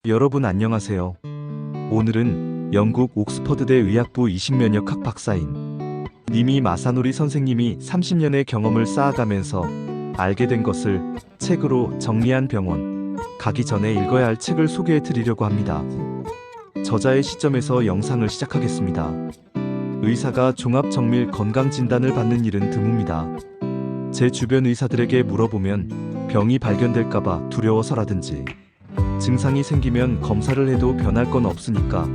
여러분 안녕하세요. 오늘은 영국 옥스퍼드대 의학부 이식면역학 박사인 니미 마사노리 선생님이 30년의 경험을 쌓아가면서 알게 된 것을 책으로 정리한 병원 가기 전에 읽어야 할 책을 소개해 드리려고 합니다. 저자의 시점에서 영상을 시작하겠습니다. 의사가 종합정밀 건강진단을 받는 일은 드뭅니다. 제 주변 의사들에게 물어보면 병이 발견될까봐 두려워서라든지 증상이 생기면 검사를 해도 변할 건 없으니까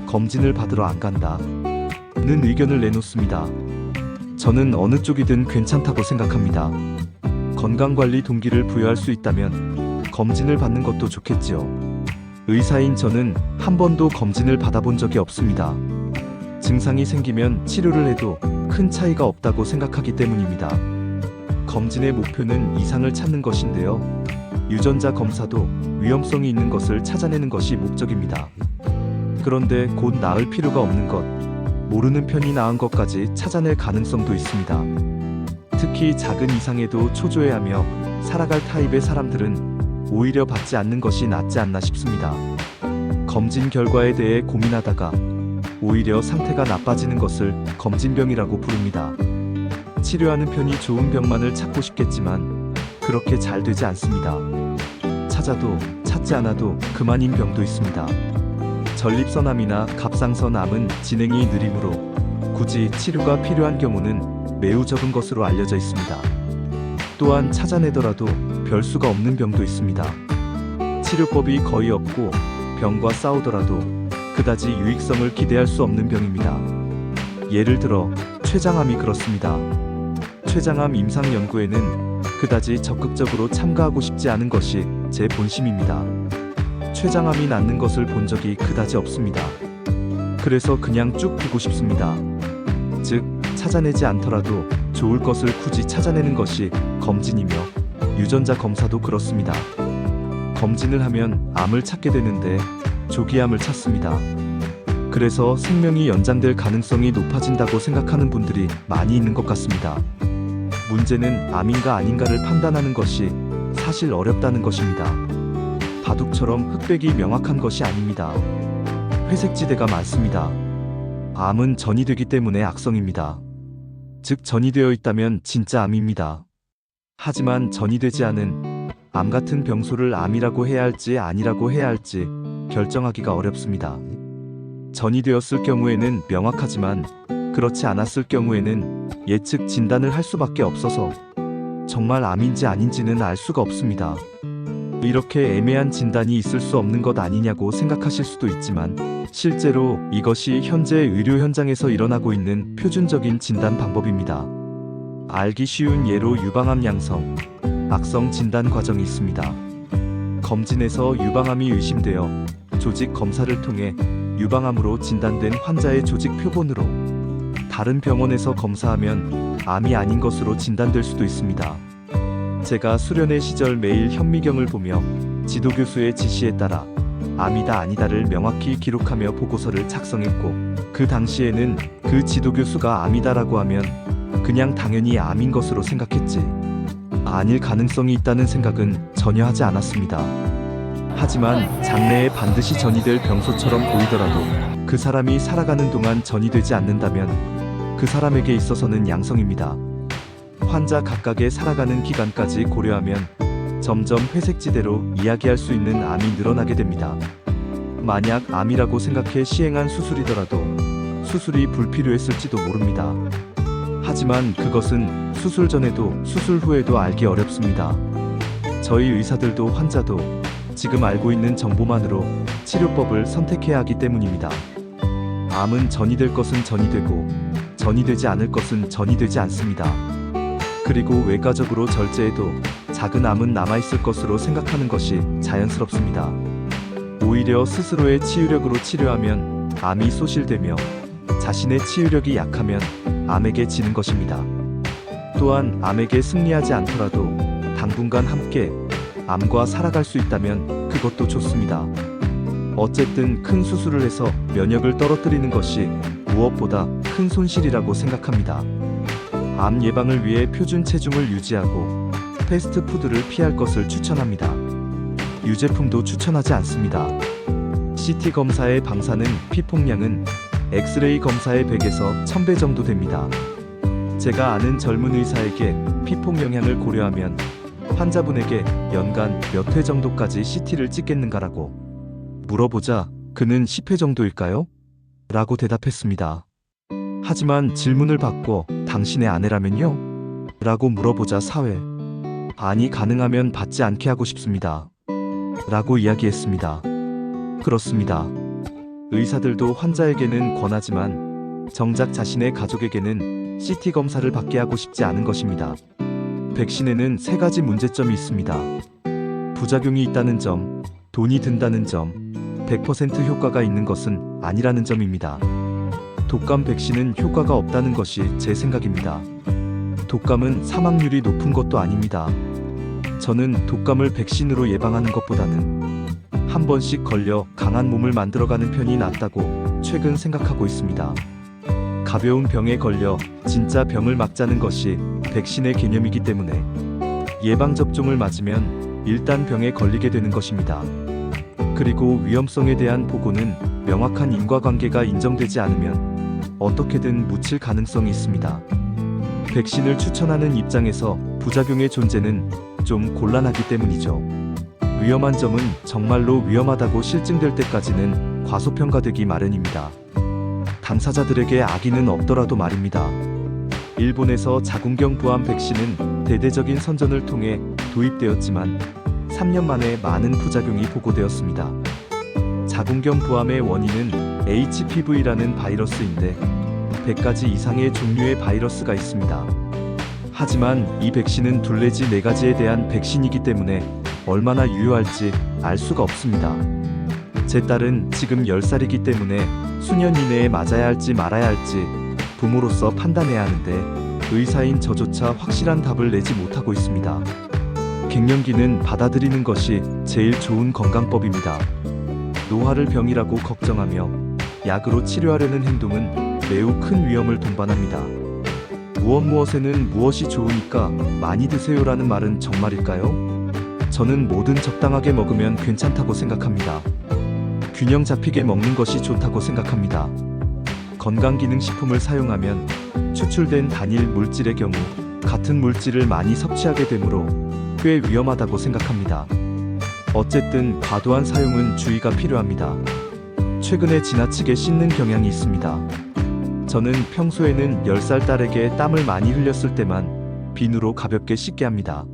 검진을 받으러 안 간다는 의견을 내놓습니다. 저는 어느 쪽이든 괜찮다고 생각합니다. 건강관리 동기를 부여할 수 있다면 검진을 받는 것도 좋겠지요. 의사인 저는 한 번도 검진을 받아본 적이 없습니다. 증상이 생기면 치료를 해도 큰 차이가 없다고 생각하기 때문입니다. 검진의 목표는 이상을 찾는 것인데요. 유전자 검사도 위험성이 있는 것을 찾아내는 것이 목적입니다. 그런데 곧 나을 필요가 없는 것, 모르는 편이 나은 것까지 찾아낼 가능성도 있습니다. 특히 작은 이상에도 초조해하며 살아갈 타입의 사람들은 오히려 받지 않는 것이 낫지 않나 싶습니다. 검진 결과에 대해 고민하다가 오히려 상태가 나빠지는 것을 검진병이라고 부릅니다. 치료하는 편이 좋은 병만을 찾고 싶겠지만 그렇게 잘 되지 않습니다. 찾아도 찾지 않아도 그만인 병도 있습니다. 전립선암이나 갑상선암은 진행이 느리므로 굳이 치료가 필요한 경우는 매우 적은 것으로 알려져 있습니다. 또한 찾아내더라도 별 수가 없는 병도 있습니다. 치료법이 거의 없고 병과 싸우더라도 그다지 유익성을 기대할 수 없는 병입니다. 예를 들어 췌장암이 그렇습니다. 췌장암 임상 연구에는 그다지 적극적으로 참가하고 싶지 않은 것이 제 본심입니다. 췌장암이 낫는 것을 본 적이 그다지 없습니다. 그래서 그냥 쭉 두고 싶습니다. 즉, 찾아내지 않더라도 좋을 것을 굳이 찾아내는 것이 검진이며 유전자 검사도 그렇습니다. 검진을 하면 암을 찾게 되는데 조기암을 찾습니다. 그래서 생명이 연장될 가능성이 높아진다고 생각하는 분들이 많이 있는 것 같습니다. 문제는 암인가 아닌가를 판단하는 것이 사실 어렵다는 것입니다. 바둑처럼 흑백이 명확한 것이 아닙니다. 회색지대가 많습니다. 암은 전이되기 때문에 악성입니다. 즉 전이되어 있다면 진짜 암입니다. 하지만 전이되지 않은 암 같은 병소를 암이라고 해야 할지 아니라고 해야 할지 결정하기가 어렵습니다. 전이되었을 경우에는 명확하지만 그렇지 않았을 경우에는 예측 진단을 할 수밖에 없어서 정말 암인지 아닌지는 알 수가 없습니다. 이렇게 애매한 진단이 있을 수 없는 것 아니냐고 생각하실 수도 있지만 실제로 이것이 현재 의료 현장에서 일어나고 있는 표준적인 진단 방법입니다. 알기 쉬운 예로 유방암 양성, 악성 진단 과정이 있습니다. 검진에서 유방암이 의심되어 조직 검사를 통해 유방암으로 진단된 환자의 조직 표본으로 다른 병원에서 검사하면 암이 아닌 것으로 진단될 수도 있습니다. 제가 수련회 시절 매일 현미경을 보며 지도교수의 지시에 따라 암이다 아니다를 명확히 기록하며 보고서를 작성했고 그 당시에는 그 지도교수가 암이다라고 하면 그냥 당연히 암인 것으로 생각했지 아닐 가능성이 있다는 생각은 전혀 하지 않았습니다. 하지만 장래에 반드시 전이될 병소처럼 보이더라도 그 사람이 살아가는 동안 전이되지 않는다면 그 사람에게 있어서는 양성입니다. 환자 각각의 살아가는 기간까지 고려하면 점점 회색지대로 이야기할 수 있는 암이 늘어나게 됩니다. 만약 암이라고 생각해 시행한 수술이더라도 수술이 불필요했을지도 모릅니다. 하지만 그것은 수술 전에도 수술 후에도 알기 어렵습니다. 저희 의사들도 환자도 지금 알고 있는 정보만으로 치료법을 선택해야 하기 때문입니다. 암은 전이될 것은 전이되고 전이되지 않을 것은 전이되지 않습니다. 그리고 외과적으로 절제해도 작은 암은 남아있을 것으로 생각하는 것이 자연스럽습니다. 오히려 스스로의 치유력으로 치료하면 암이 소실되며 자신의 치유력이 약하면 암에게 지는 것입니다. 또한 암에게 승리하지 않더라도 당분간 함께 암과 살아갈 수 있다면 그것도 좋습니다. 어쨌든 큰 수술을 해서 면역을 떨어뜨리는 것이 무엇보다 큰 손실이라고 생각합니다. 암 예방을 위해 표준 체중을 유지하고 패스트푸드를 피할 것을 추천합니다. 유제품도 추천하지 않습니다. CT 검사의 방사능, 피폭량은 엑스레이 검사의 100에서 1000배 정도 됩니다. 제가 아는 젊은 의사에게 피폭 영향을 고려하면 환자분에게 연간 몇 회 정도까지 CT를 찍겠는가라고 물어보자 그는 10회 정도일까요? 라고 대답했습니다. 하지만 질문을 받고 당신의 아내라면요? 라고 물어보자 4회. 아니 가능하면 받지 않게 하고 싶습니다. 라고 이야기했습니다. 그렇습니다. 의사들도 환자에게는 권하지만 정작 자신의 가족에게는 CT 검사를 받게 하고 싶지 않은 것입니다. 백신에는 3가지 문제점이 있습니다. 부작용이 있다는 점, 돈이 든다는 점, 100% 효과가 있는 것은 아니라는 점입니다. 독감 백신은 효과가 없다는 것이 제 생각입니다. 독감은 사망률이 높은 것도 아닙니다. 저는 독감을 백신으로 예방하는 것보다는 한 번씩 걸려 강한 몸을 만들어가는 편이 낫다고 최근 생각하고 있습니다. 가벼운 병에 걸려 진짜 병을 막자는 것이 백신의 개념이기 때문에 예방접종을 맞으면 일단 병에 걸리게 되는 것입니다. 그리고 위험성에 대한 보고는 명확한 인과관계가 인정되지 않으면 어떻게든 묻힐 가능성이 있습니다. 백신을 추천하는 입장에서 부작용의 존재는 좀 곤란하기 때문이죠. 위험한 점은 정말로 위험하다고 실증될 때까지는 과소평가되기 마련입니다. 당사자들에게 악의는 없더라도 말입니다. 일본에서 자궁경 부암 백신은 대대적인 선전을 통해 도입되었지만 3년 만에 많은 부작용이 보고되었습니다. 자궁경 부암의 원인은 HPV라는 바이러스인데 100가지 이상의 종류의 바이러스가 있습니다. 하지만 이 백신은 둘 내지 4가지에 대한 백신이기 때문에 얼마나 유효할지 알 수가 없습니다. 제 딸은 지금 10살이기 때문에 수년 이내에 맞아야 할지 말아야 할지 부모로서 판단해야 하는데 의사인 저조차 확실한 답을 내지 못하고 있습니다. 갱년기는 받아들이는 것이 제일 좋은 건강법입니다. 노화를 병이라고 걱정하며 약으로 치료하려는 행동은 매우 큰 위험을 동반합니다. 무엇에는 무엇이 좋으니까 많이 드세요라는 말은 정말일까요? 저는 뭐든 적당하게 먹으면 괜찮다고 생각합니다. 균형 잡히게 먹는 것이 좋다고 생각합니다. 건강기능식품을 사용하면 추출된 단일 물질의 경우 같은 물질을 많이 섭취하게 되므로 꽤 위험하다고 생각합니다. 어쨌든 과도한 사용은 주의가 필요합니다. 최근에 지나치게 씻는 경향이 있습니다. 저는 평소에는 10살 딸에게 땀을 많이 흘렸을 때만 비누로 가볍게 씻게 합니다.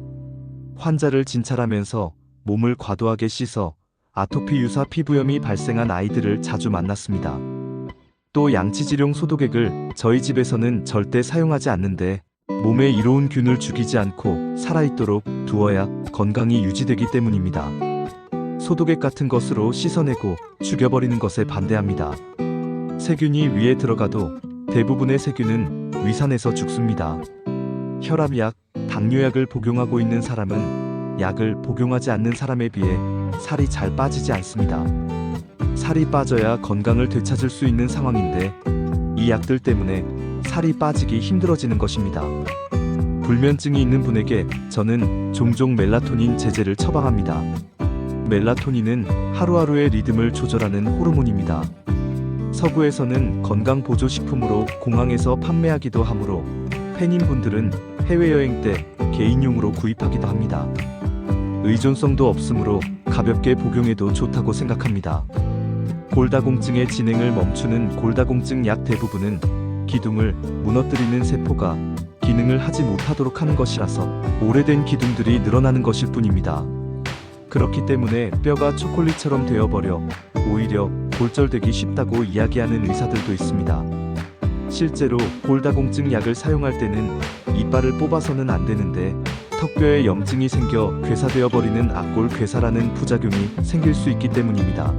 환자를 진찰하면서 몸을 과도하게 씻어 아토피 유사 피부염이 발생한 아이들을 자주 만났습니다. 또 양치질용 소독액을 저희 집에서는 절대 사용하지 않는데 몸에 이로운 균을 죽이지 않고 살아있도록 두어야 건강이 유지되기 때문입니다. 소독액 같은 것으로 씻어내고 죽여버리는 것에 반대합니다. 세균이 위에 들어가도 대부분의 세균은 위산에서 죽습니다. 혈압약, 당뇨약을 복용하고 있는 사람은 약을 복용하지 않는 사람에 비해 살이 잘 빠지지 않습니다. 살이 빠져야 건강을 되찾을 수 있는 상황인데 이 약들 때문에 살이 빠지기 힘들어지는 것입니다. 불면증이 있는 분에게 저는 종종 멜라토닌 제제를 처방합니다. 멜라토닌은 하루하루의 리듬을 조절하는 호르몬입니다. 서구에서는 건강보조식품으로 공항에서 판매하기도 하므로 팬인분들은 해외여행 때 개인용으로 구입하기도 합니다. 의존성도 없으므로 가볍게 복용해도 좋다고 생각합니다. 골다공증의 진행을 멈추는 골다공증 약 대부분은 기둥을 무너뜨리는 세포가 기능을 하지 못하도록 하는 것이라서 오래된 기둥들이 늘어나는 것일 뿐입니다. 그렇기 때문에 뼈가 초콜릿처럼 되어버려 오히려 골절되기 쉽다고 이야기하는 의사들도 있습니다. 실제로 골다공증 약을 사용할 때는 이빨을 뽑아서는 안 되는데 턱뼈에 염증이 생겨 괴사되어 버리는 악골괴사라는 부작용이 생길 수 있기 때문입니다.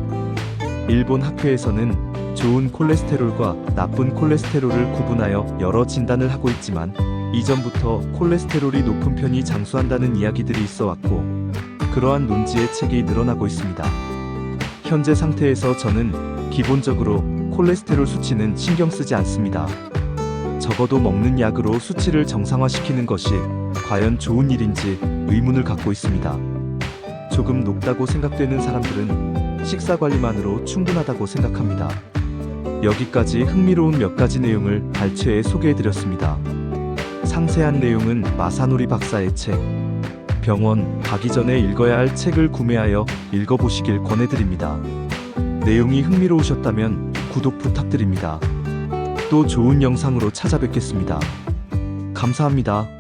일본 학회에서는 좋은 콜레스테롤과 나쁜 콜레스테롤을 구분하여 여러 진단을 하고 있지만 이전부터 콜레스테롤이 높은 편이 장수한다는 이야기들이 있어 왔고 그러한 논지의 책이 늘어나고 있습니다. 현재 상태에서 저는 기본적으로 콜레스테롤 수치는 신경 쓰지 않습니다. 적어도 먹는 약으로 수치를 정상화시키는 것이 과연 좋은 일인지 의문을 갖고 있습니다. 조금 높다고 생각되는 사람들은 식사 관리만으로 충분하다고 생각합니다. 여기까지 흥미로운 몇 가지 내용을 발췌해 소개해드렸습니다. 상세한 내용은 마사노리 박사의 책 병원 가기 전에 읽어야 할 책을 구매하여 읽어보시길 권해드립니다. 내용이 흥미로우셨다면 구독 부탁드립니다. 또 좋은 영상으로 찾아뵙겠습니다. 감사합니다.